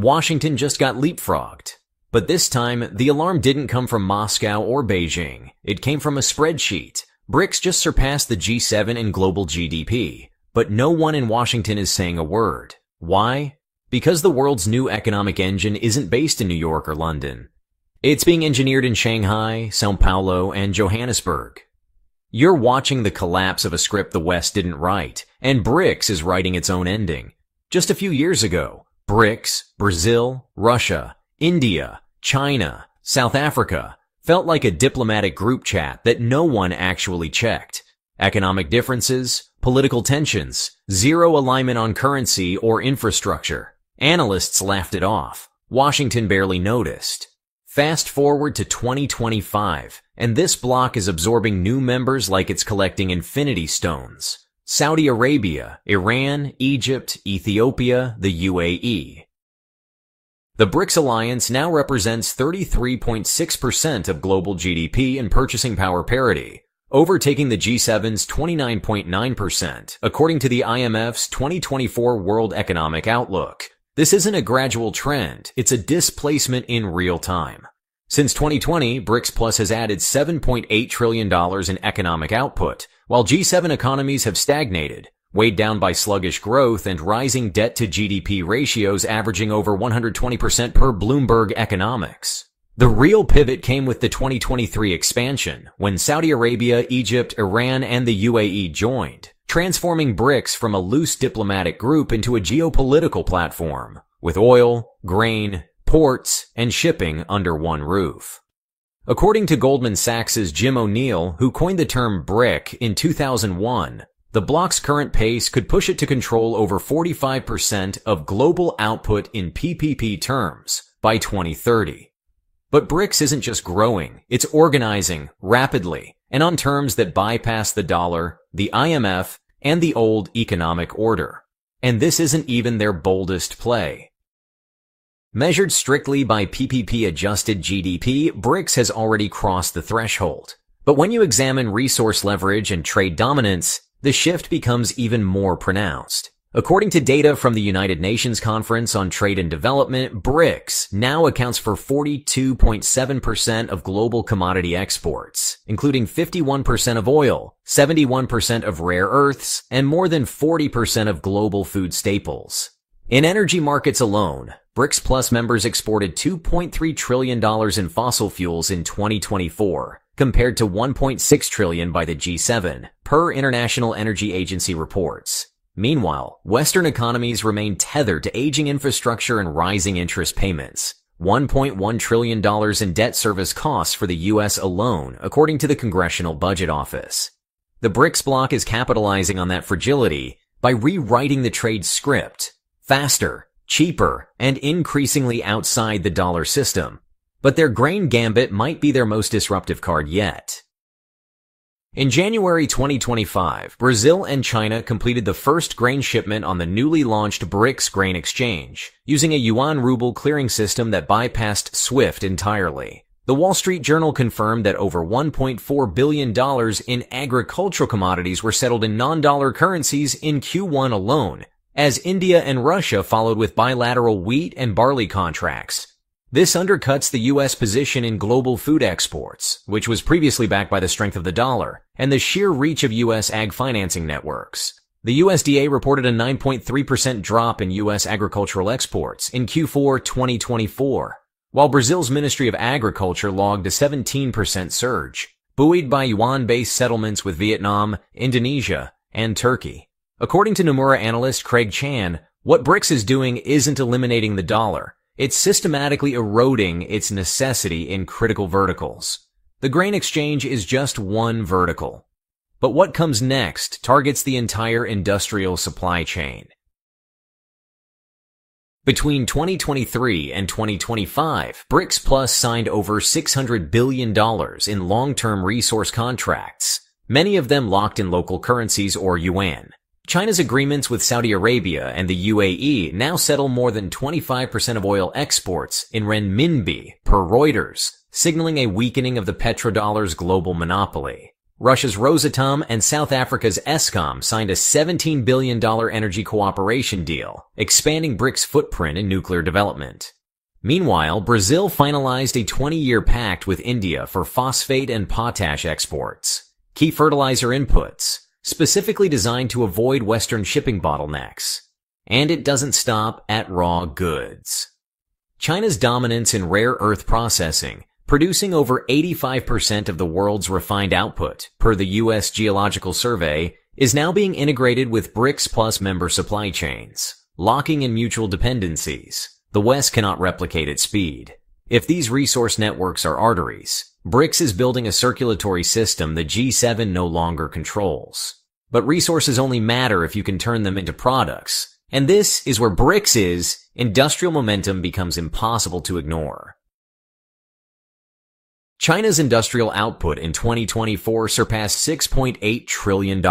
Washington just got leapfrogged. But this time, the alarm didn't come from Moscow or Beijing. It came from a spreadsheet. BRICS just surpassed the G7 in global GDP. But no one in Washington is saying a word. Why? Because the world's new economic engine isn't based in New York or London. It's being engineered in Shanghai, Sao Paulo, and Johannesburg. You're watching the collapse of a script the West didn't write, and BRICS is writing its own ending. Just a few years ago, BRICS, Brazil, Russia, India, China, South Africa felt like a diplomatic group chat that no one actually checked. Economic differences, political tensions, zero alignment on currency or infrastructure. Analysts laughed it off. Washington barely noticed. Fast forward to 2025, and this bloc is absorbing new members like it's collecting infinity stones. Saudi Arabia, Iran, Egypt, Ethiopia, the UAE. The BRICS alliance now represents 33.6% of global GDP and purchasing power parity, overtaking the G7's 29.9%, according to the IMF's 2024 World Economic Outlook. This isn't a gradual trend, it's a displacement in real time. Since 2020, BRICS Plus has added $7.8 trillion in economic output, while G7 economies have stagnated, weighed down by sluggish growth and rising debt-to-GDP ratios averaging over 120% per Bloomberg Economics. The real pivot came with the 2023 expansion, when Saudi Arabia, Egypt, Iran, and the UAE joined, transforming BRICS from a loose diplomatic group into a geopolitical platform, with oil, grain, ports, and shipping under one roof. According to Goldman Sachs' Jim O'Neill, who coined the term BRIC in 2001, the bloc's current pace could push it to control over 45% of global output in PPP terms by 2030. But BRICS isn't just growing, it's organizing rapidly and on terms that bypass the dollar, the IMF, and the old economic order. And this isn't even their boldest play. Measured strictly by PPP-adjusted GDP, BRICS has already crossed the threshold. But when you examine resource leverage and trade dominance, the shift becomes even more pronounced. According to data from the United Nations Conference on Trade and Development, BRICS now accounts for 42.7% of global commodity exports, including 51% of oil, 71% of rare earths, and more than 40% of global food staples. In energy markets alone, BRICS Plus members exported $2.3 trillion in fossil fuels in 2024, compared to $1.6 trillion by the G7, per International Energy Agency reports. Meanwhile, Western economies remain tethered to aging infrastructure and rising interest payments. $1.1 trillion in debt service costs for the U.S. alone, according to the Congressional Budget Office. The BRICS bloc is capitalizing on that fragility by rewriting the trade script, faster, cheaper, and increasingly outside the dollar system. But their grain gambit might be their most disruptive card yet. In January 2025, Brazil and China completed the first grain shipment on the newly launched BRICS grain exchange, using a yuan-ruble clearing system that bypassed SWIFT entirely. The Wall Street Journal confirmed that over $1.4 billion in agricultural commodities were settled in non-dollar currencies in Q1 alone, as India and Russia followed with bilateral wheat and barley contracts. This undercuts the U.S. position in global food exports, which was previously backed by the strength of the dollar and the sheer reach of U.S. ag financing networks. The USDA reported a 9.3% drop in U.S. agricultural exports in Q4 2024, while Brazil's Ministry of Agriculture logged a 17% surge, buoyed by yuan-based settlements with Vietnam, Indonesia, and Turkey. According to Nomura analyst Craig Chan, what BRICS is doing isn't eliminating the dollar. It's systematically eroding its necessity in critical verticals. The grain exchange is just one vertical. But what comes next targets the entire industrial supply chain. Between 2023 and 2025, BRICS Plus signed over $600 billion in long-term resource contracts, many of them locked in local currencies or yuan. China's agreements with Saudi Arabia and the UAE now settle more than 25% of oil exports in renminbi, per Reuters, signaling a weakening of the petrodollar's global monopoly. Russia's Rosatom and South Africa's Eskom signed a $17 billion energy cooperation deal, expanding BRICS' footprint in nuclear development. Meanwhile, Brazil finalized a 20-year pact with India for phosphate and potash exports, key fertilizer inputs, specifically designed to avoid Western shipping bottlenecks. And it doesn't stop at raw goods. China's dominance in rare earth processing, producing over 85% of the world's refined output, per the U.S. Geological Survey, is now being integrated with BRICS Plus member supply chains, locking in mutual dependencies. The West cannot replicate its speed. If these resource networks are arteries, BRICS is building a circulatory system the G7 no longer controls. But resources only matter if you can turn them into products. And this is where BRICS is. Industrial momentum becomes impossible to ignore. China's industrial output in 2024 surpassed $6.8 trillion,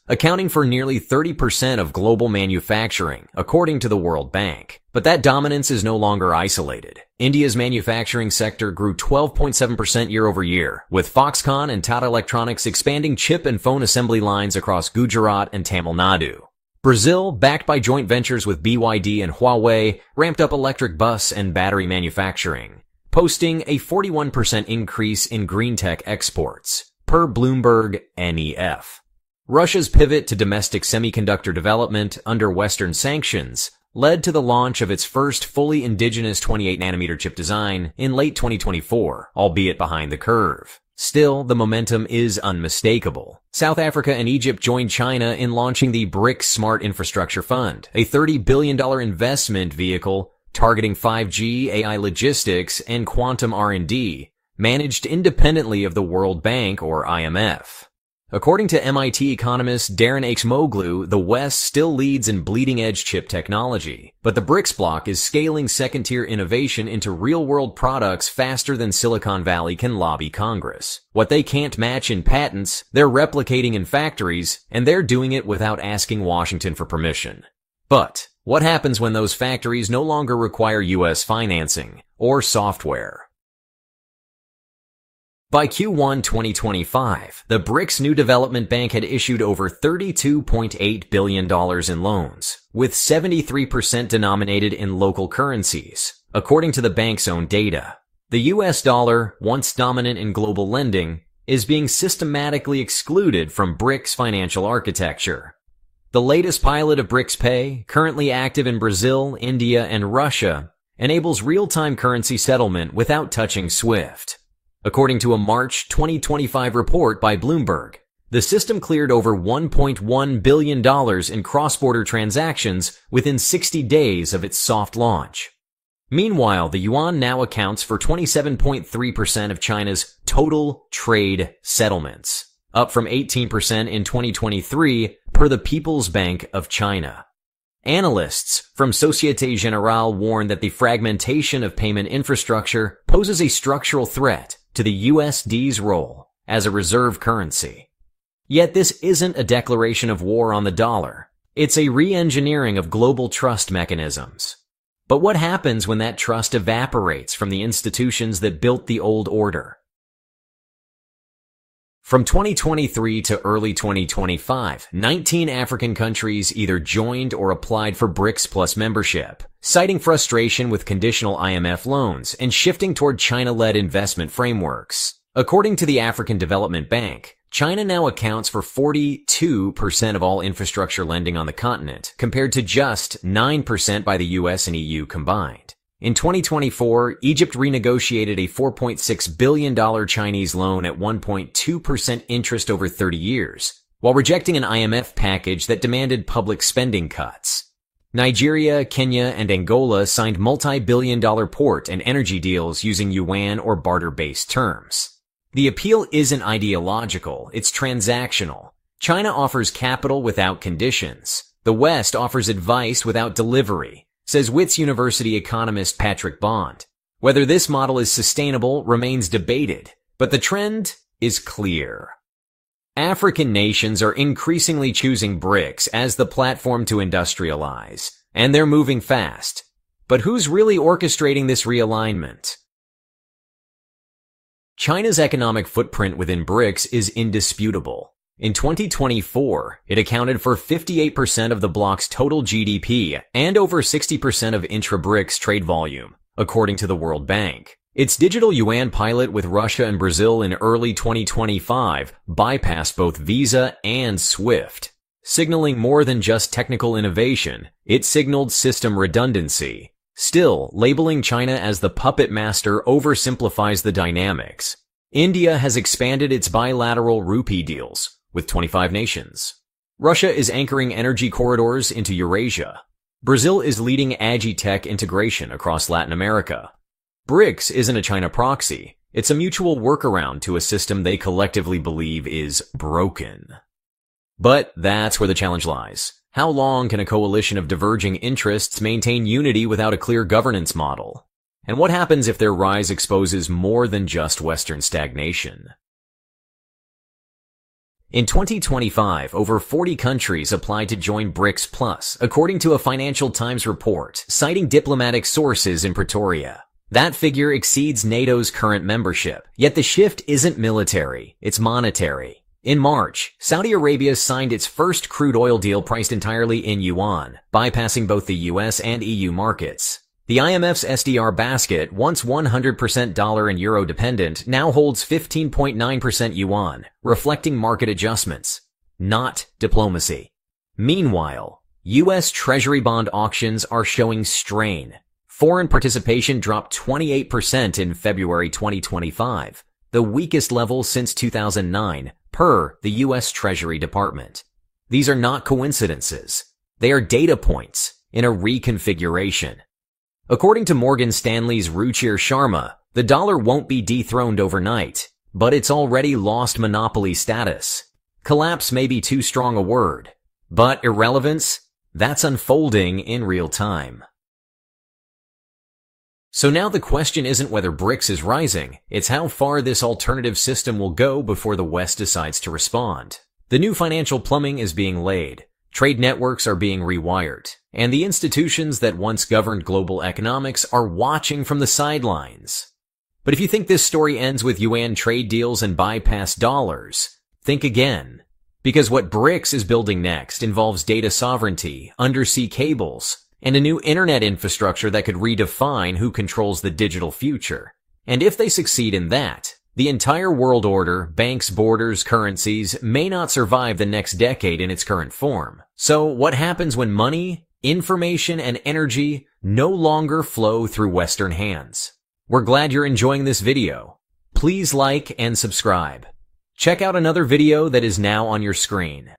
accounting for nearly 30% of global manufacturing, according to the World Bank. But that dominance is no longer isolated. India's manufacturing sector grew 12.7% year over year, with Foxconn and Tata Electronics expanding chip and phone assembly lines across Gujarat and Tamil Nadu. Brazil, backed by joint ventures with BYD and Huawei, ramped up electric bus and battery manufacturing, posting a 41% increase in green tech exports, per Bloomberg NEF. Russia's pivot to domestic semiconductor development under Western sanctions led to the launch of its first fully indigenous 28nm chip design in late 2024, albeit behind the curve. Still, the momentum is unmistakable. South Africa and Egypt joined China in launching the BRICS Smart Infrastructure Fund, a $30 billion investment vehicle targeting 5G, AI logistics, and quantum R&D, managed independently of the World Bank or IMF. According to MIT economist Darren Acemoglu, the West still leads in bleeding-edge chip technology, but the BRICS bloc is scaling second-tier innovation into real-world products faster than Silicon Valley can lobby Congress. What they can't match in patents, they're replicating in factories, and they're doing it without asking Washington for permission. But what happens when those factories no longer require U.S. financing or software? By Q1 2025, the BRICS New Development Bank had issued over $32.8 billion in loans, with 73% denominated in local currencies, according to the bank's own data. The US dollar, once dominant in global lending, is being systematically excluded from BRICS financial architecture. The latest pilot of BRICS Pay, currently active in Brazil, India, and Russia, enables real-time currency settlement without touching SWIFT. According to a March 2025 report by Bloomberg, the system cleared over $1.1 billion in cross-border transactions within 60 days of its soft launch. Meanwhile, the yuan now accounts for 27.3% of China's total trade settlements, up from 18% in 2023 per the People's Bank of China. Analysts from Société Générale warn that the fragmentation of payment infrastructure poses a structural threat to the USD's role as a reserve currency. Yet this isn't a declaration of war on the dollar. It's a re-engineering of global trust mechanisms. But what happens when that trust evaporates from the institutions that built the old order? From 2023 to early 2025, 19 African countries either joined or applied for BRICS Plus membership, citing frustration with conditional IMF loans and shifting toward China-led investment frameworks. According to the African Development Bank, China now accounts for 42% of all infrastructure lending on the continent, compared to just 9% by the US and EU combined. In 2024, Egypt renegotiated a $4.6 billion Chinese loan at 1.2% interest over 30 years, while rejecting an IMF package that demanded public spending cuts. Nigeria, Kenya, and Angola signed multi-billion-dollar port and energy deals using yuan or barter-based terms. The appeal isn't ideological, it's transactional. China offers capital without conditions. The West offers advice without delivery, says Wits University economist Patrick Bond. Whether this model is sustainable remains debated, but the trend is clear. African nations are increasingly choosing BRICS as the platform to industrialize, and they're moving fast. But who's really orchestrating this realignment? China's economic footprint within BRICS is indisputable. In 2024, it accounted for 58% of the bloc's total GDP and over 60% of intra-BRICS trade volume, according to the World Bank. Its digital yuan pilot with Russia and Brazil in early 2025 bypassed both Visa and SWIFT. Signaling more than just technical innovation, it signaled system redundancy. Still, labeling China as the puppet master oversimplifies the dynamics. India has expanded its bilateral rupee deals with 25 nations. Russia is anchoring energy corridors into Eurasia. Brazil is leading agri-tech integration across Latin America. BRICS isn't a China proxy. It's a mutual workaround to a system they collectively believe is broken. But that's where the challenge lies. How long can a coalition of diverging interests maintain unity without a clear governance model? And what happens if their rise exposes more than just Western stagnation? In 2025, over 40 countries applied to join BRICS Plus, according to a Financial Times report, citing diplomatic sources in Pretoria. That figure exceeds NATO's current membership, yet the shift isn't military, it's monetary. In March, Saudi Arabia signed its first crude oil deal priced entirely in yuan, bypassing both the US and EU markets. The IMF's SDR basket, once 100% dollar and euro dependent, now holds 15.9% yuan, reflecting market adjustments, not diplomacy. Meanwhile, US Treasury bond auctions are showing strain. Foreign participation dropped 28% in February 2025, the weakest level since 2009, per the US Treasury Department. These are not coincidences. They are data points in a reconfiguration. According to Morgan Stanley's Ruchir Sharma, the dollar won't be dethroned overnight, but it's already lost monopoly status. Collapse may be too strong a word, but irrelevance, that's unfolding in real time. So now the question isn't whether BRICS is rising, it's how far this alternative system will go before the West decides to respond. The new financial plumbing is being laid, trade networks are being rewired, and the institutions that once governed global economics are watching from the sidelines. But if you think this story ends with yuan trade deals and bypass dollars, think again. Because what BRICS is building next involves data sovereignty, undersea cables, and a new internet infrastructure that could redefine who controls the digital future. And if they succeed in that, the entire world order, banks, borders, currencies, may not survive the next decade in its current form. So what happens when money, information, and energy no longer flow through Western hands? We're glad you're enjoying this video. Please like and subscribe. Check out another video that is now on your screen.